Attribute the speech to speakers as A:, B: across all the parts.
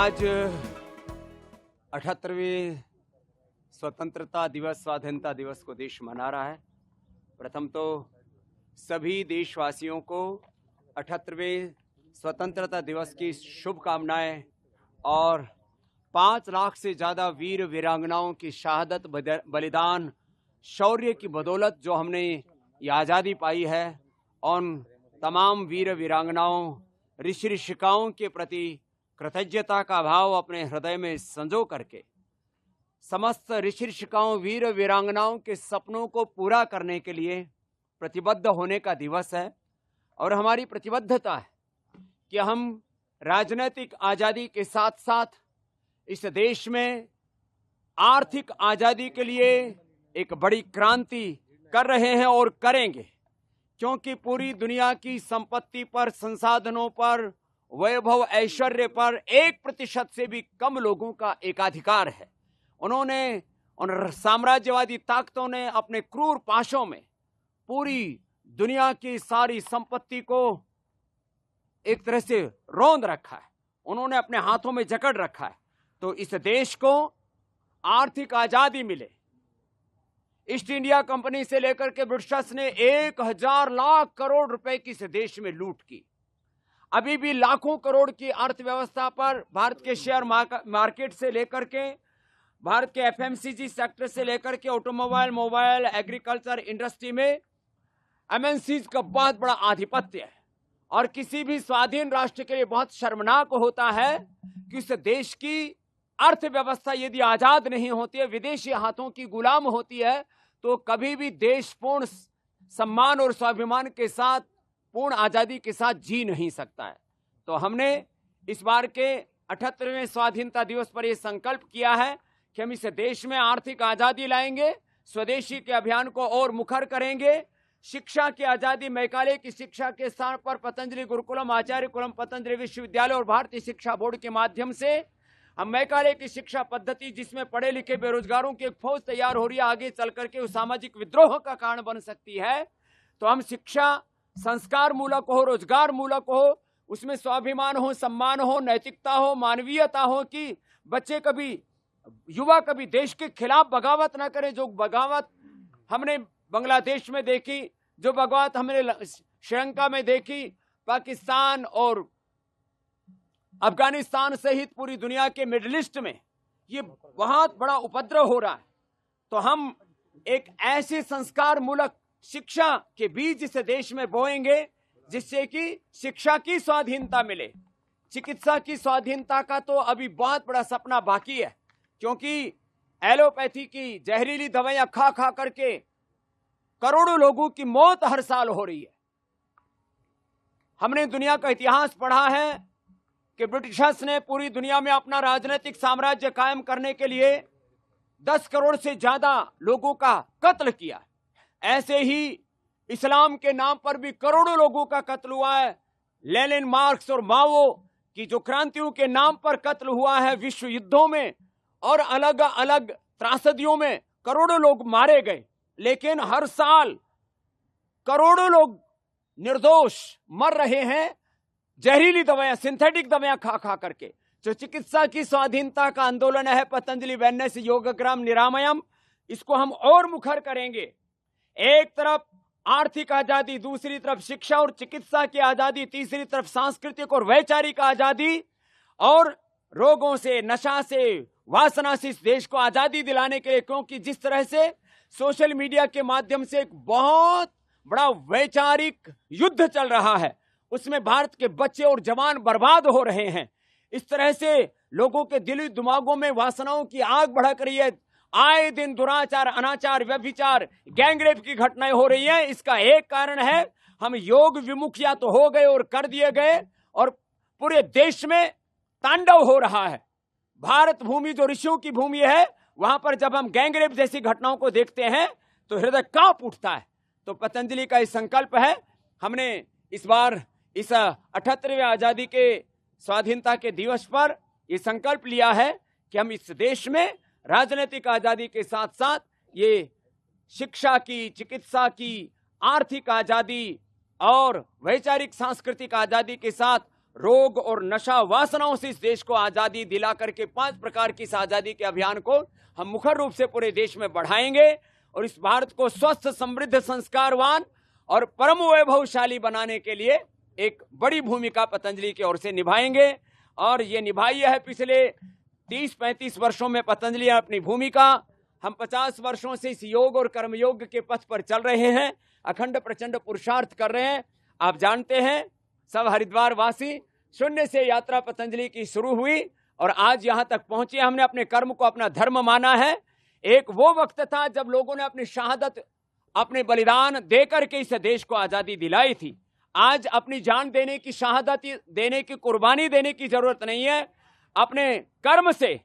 A: आज 78वें स्वतंत्रता दिवस, स्वाधीनता दिवस को देश मना रहा है। प्रथम तो सभी देशवासियों को 78वें स्वतंत्रता दिवस की शुभकामनाएं और 5 लाख से ज़्यादा वीर वीरांगनाओं की शहादत, बलिदान, शौर्य की बदौलत जो हमने ये आज़ादी पाई है, उन तमाम वीर वीरांगनाओं, ऋषि ऋषिकाओं के प्रति कृतज्ञता का भाव अपने हृदय में संजो करके समस्त ऋषि ऋषिकाओं, वीर वीरांगनाओं के सपनों को पूरा करने के लिए प्रतिबद्ध होने का दिवस है। और हमारी प्रतिबद्धता है कि हम राजनीतिक आज़ादी के साथ साथ इस देश में आर्थिक आज़ादी के लिए एक बड़ी क्रांति कर रहे हैं और करेंगे, क्योंकि पूरी दुनिया की संपत्ति पर, संसाधनों पर, वैभव ऐश्वर्य पर 1% से भी कम लोगों का एकाधिकार है। उन साम्राज्यवादी ताकतों ने अपने क्रूर पाशों में पूरी दुनिया की सारी संपत्ति को एक तरह से रौंद रखा है, उन्होंने अपने हाथों में जकड़ रखा है। तो इस देश को आर्थिक आजादी मिले। ईस्ट इंडिया कंपनी से लेकर के ब्रिटिशर्स ने 1000 लाख करोड़ रुपए की इस देश में लूट की। अभी भी लाखों करोड़ की अर्थव्यवस्था पर भारत के शेयर मार्केट से लेकर के, भारत के एफएमसीजी सेक्टर से लेकर के ऑटोमोबाइल, मोबाइल, एग्रीकल्चर इंडस्ट्री में एमएनसीज का बहुत बड़ा आधिपत्य है। और किसी भी स्वाधीन राष्ट्र के लिए बहुत शर्मनाक होता है कि इस देश की अर्थव्यवस्था यदि आजाद नहीं होती है, विदेशी हाथों की गुलाम होती है, तो कभी भी देश पूर्ण सम्मान और स्वाभिमान के साथ, पूर्ण आजादी के साथ जी नहीं सकता है। तो हमने इस बार के 78वें स्वाधीनता दिवस पर यह संकल्प किया है कि हम इस देश में आर्थिक आजादी लाएंगे, स्वदेशी के अभियान को और मुखर करेंगे, शिक्षा की आजादी, मैकाले की शिक्षा के स्थान पर पतंजलि गुरुकुलम, आचार्य कुलम पतंजलि विश्वविद्यालय और भारतीय शिक्षा बोर्ड के माध्यम से हम मैकाले की शिक्षा पद्धति, जिसमें पढ़े लिखे बेरोजगारों की एक फौज तैयार हो रही है, आगे चल करके उस सामाजिक विद्रोह का कारण बन सकती है। तो हम शिक्षा संस्कार मूलक हो, रोजगार मूलक हो, उसमें स्वाभिमान हो, सम्मान हो, नैतिकता हो, मानवीयता हो, कि बच्चे कभी, युवा कभी देश के खिलाफ बगावत ना करें। जो बगावत हमने बांग्लादेश में देखी, जो बगावत हमने श्रीलंका में देखी, पाकिस्तान और अफगानिस्तान सहित पूरी दुनिया के मिडिल ईस्ट में ये बहुत बड़ा उपद्रव हो रहा है। तो हम एक ऐसे संस्कार मूलक शिक्षा के बीज इस देश में बोएंगे जिससे कि शिक्षा की स्वाधीनता मिले। चिकित्सा की स्वाधीनता का तो अभी बहुत बड़ा सपना बाकी है, क्योंकि एलोपैथी की जहरीली दवाइयां खा खा करके करोड़ों लोगों की मौत हर साल हो रही है। हमने दुनिया का इतिहास पढ़ा है कि ब्रिटिशर्स ने पूरी दुनिया में अपना राजनीतिक साम्राज्य कायम करने के लिए 10 करोड़ से ज्यादा लोगों का कत्ल किया। ऐसे ही इस्लाम के नाम पर भी करोड़ों लोगों का कत्ल हुआ है। लेनिन, मार्क्स और माओ की जो क्रांतियों के नाम पर कत्ल हुआ है, विश्व युद्धों में और अलग अलग त्रासदियों में करोड़ों लोग मारे गए। लेकिन हर साल करोड़ों लोग निर्दोष मर रहे हैं जहरीली दवाइयां, सिंथेटिक दवाइयां खा खा करके। जो चिकित्सा की स्वाधीनता का आंदोलन है, पतंजलि वेलनेस योगग्राम निरामयम, इसको हम और मुखर करेंगे। एक तरफ आर्थिक आजादी, दूसरी तरफ शिक्षा और चिकित्सा की आजादी, तीसरी तरफ सांस्कृतिक और वैचारिक आजादी, और रोगों से, नशा से, वासना से इस देश को आजादी दिलाने के लिए। क्योंकि जिस तरह से सोशल मीडिया के माध्यम से एक बहुत बड़ा वैचारिक युद्ध चल रहा है, उसमें भारत के बच्चे और जवान बर्बाद हो रहे हैं। इस तरह से लोगों के दिली दिमागों में वासनाओं की आग भड़क रही है। आए दिन दुराचार, अनाचार, व्यभिचार, गैंगरेप की घटनाएं हो रही हैं। इसका एक कारण है हम योग विमुख या तो हो गए और कर दिए गए, और पूरे देश में तांडव हो रहा है। भारत भूमि जो ऋषियों की भूमि है, वहां पर जब हम गैंगरेप जैसी घटनाओं को देखते हैं तो हृदय कांप उठता है। तो पतंजलि का इस संकल्प है, हमने इस बार इस 78वें आजादी के स्वाधीनता के दिवस पर यह संकल्प लिया है कि हम इस देश में राजनीतिक आजादी के साथ साथ ये शिक्षा की, चिकित्सा की, आर्थिक आजादी और वैचारिक सांस्कृतिक आजादी के साथ रोग और नशा वासनाओं से इस देश को आजादी दिला करके 5 प्रकार की इस आजादी के अभियान को हम मुखर रूप से पूरे देश में बढ़ाएंगे और इस भारत को स्वस्थ, समृद्ध, संस्कारवान और परम वैभवशाली बनाने के लिए एक बड़ी भूमिका पतंजलि की ओर से निभाएंगे। और ये निभाई है पिछले 30-35 वर्षों में पतंजलि अपनी भूमिका। हम 50 वर्षों से इस योग और कर्मयोग के पथ पर चल रहे हैं, अखंड प्रचंड पुरुषार्थ कर रहे हैं। आप जानते हैं, सब हरिद्वार वासी, शून्य से यात्रा पतंजलि की शुरू हुई और आज यहां तक पहुंचे। हमने अपने कर्म को अपना धर्म माना है। एक वो वक्त था जब लोगों ने अपनी शहादत, अपने बलिदान देकर के इस देश को आजादी दिलाई थी। आज अपनी जान देने की, शहादत देने की, कुर्बानी देने की जरूरत नहीं है। अपने कर्म से,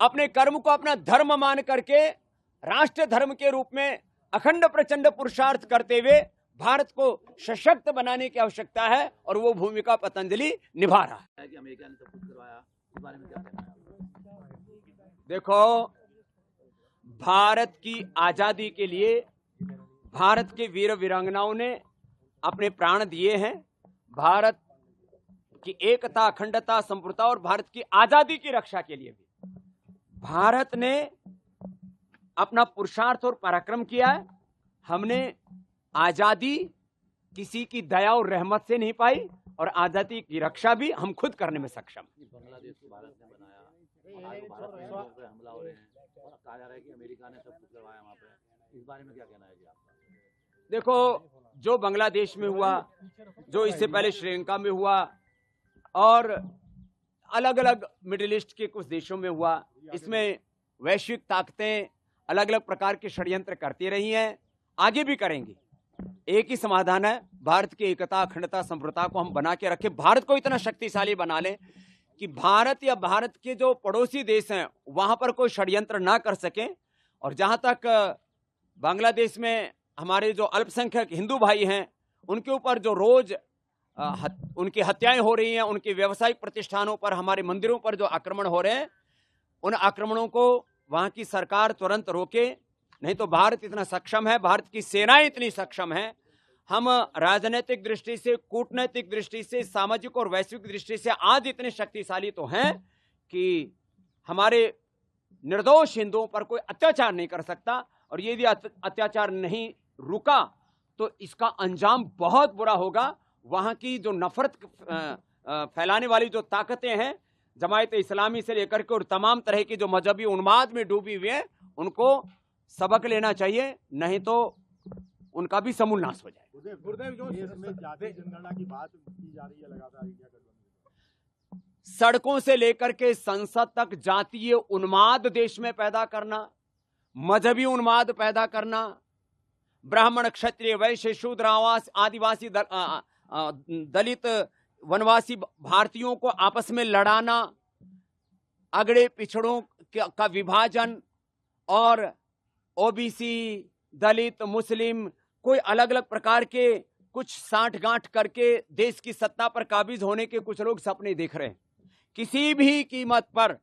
A: अपने कर्म को अपना धर्म मान करके राष्ट्र धर्म के रूप में अखंड प्रचंड पुरुषार्थ करते हुए भारत को सशक्त बनाने की आवश्यकता है और वो भूमिका पतंजलि निभा रहा है।
B: कि अमेरिका ने सब कुछ करवाया, इस बारे में क्या कहना है?
A: देखो, भारत की आजादी के लिए भारत के वीर वीरांगनाओं ने अपने प्राण दिए हैं। भारत की एकता, अखंडता, संप्रभुता और भारत की आजादी की रक्षा के लिए भी भारत ने अपना पुरुषार्थ और पराक्रम किया है। हमने आजादी किसी की दया और रहमत से नहीं पाई और आजादी की रक्षा भी हम खुद करने में सक्षम।
B: बांग्लादेश को भारत ने बनाया, आज भारत में लोगों पे हमला हो रहे हैं और कहा जा रहा है कि अमेरिका ने सब कुछ करवाया वहाँ पे। इस बारे में क्या कहना है जी आपका?
A: देखो, जो बांग्लादेश में हुआ, जो इससे पहले श्रीलंका में हुआ और अलग अलग मिडिल ईस्ट के कुछ देशों में हुआ, इसमें वैश्विक ताकतें अलग अलग प्रकार के षड्यंत्र करती रही हैं, आगे भी करेंगी। एक ही समाधान है, भारत की एकता, अखंडता, संप्रभुता को हम बना के रखें, भारत को इतना शक्तिशाली बना लें कि भारत या भारत के जो पड़ोसी देश हैं वहां पर कोई षड्यंत्र ना कर सकें। और जहां तक बांग्लादेश में हमारे जो अल्पसंख्यक हिंदू भाई हैं, उनके ऊपर जो रोज उनकी हत्याएं हो रही हैं, उनके व्यावसायिक प्रतिष्ठानों पर, हमारे मंदिरों पर जो आक्रमण हो रहे हैं, उन आक्रमणों को वहां की सरकार तुरंत रोके। नहीं तो भारत इतना सक्षम है, भारत की सेनाएं इतनी सक्षम है। हम राजनीतिक दृष्टि से, कूटनैतिक दृष्टि से, सामाजिक और वैश्विक दृष्टि से आज इतने शक्तिशाली तो हैं कि हमारे निर्दोष हिंदुओं पर कोई अत्याचार नहीं कर सकता। और यदि अत्याचार नहीं रुका तो इसका अंजाम बहुत बुरा होगा। वहां की जो नफरत फैलाने वाली जो ताकतें हैं, जमायत इस्लामी से लेकर के और तमाम तरह की जो मजहबी उन्माद में डूबी हुई है, उनको सबक लेना चाहिए, नहीं तो उनका भी समूल नाश हो जाए।
C: गुरुदेव, जो इसमें जातीय जनगणना की बात की जा रही है लगातार इंडिया गठबंधन,
A: सड़कों से लेकर के संसद तक जातीय उन्माद देश में पैदा करना, मजहबी उन्माद पैदा करना, ब्राह्मण, क्षत्रिय, वैश्य, शूद्र, आदिवासी, दलित, वनवासी भारतीयों को आपस में लड़ाना, अगड़े पिछड़ों का विभाजन और ओबीसी, दलित, मुस्लिम, कोई अलग अलग प्रकार के कुछ साठगांठ करके देश की सत्ता पर काबिज होने के कुछ लोग सपने देख रहे हैं। किसी भी कीमत पर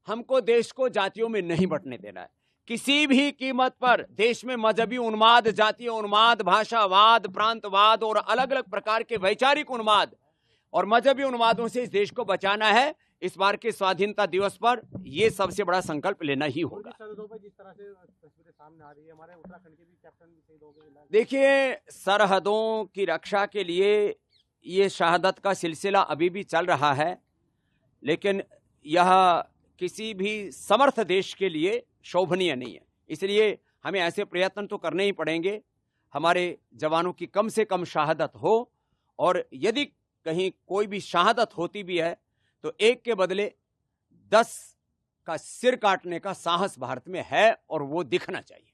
A: हमको देश को जातियों में नहीं बंटने देना है। किसी भी कीमत पर देश में मजहबी उन्माद, जातीय उन्माद, भाषावाद, प्रांतवाद और अलग अलग प्रकार के वैचारिक उन्माद और मजहबी उन्मादों से इस देश को बचाना है। इस बार के स्वाधीनता दिवस पर यह सबसे बड़ा संकल्प लेना ही होगा।
C: सरहदों पर जिस तरह से तस्वीरें सामने आ रही है, हमारे उत्तराखंड के भी कैप्टन भी शहीद हो गए।
A: देखिए, सरहदों की रक्षा के लिए ये शहादत का सिलसिला अभी भी चल रहा है, लेकिन यह किसी भी समर्थ देश के लिए शोभनीय नहीं है। इसलिए हमें ऐसे प्रयत्न तो करने ही पड़ेंगे, हमारे जवानों की कम से कम शहादत हो। और यदि कहीं कोई भी शहादत होती भी है तो एक के बदले 10 का सिर काटने का साहस भारत में है और वो दिखना चाहिए।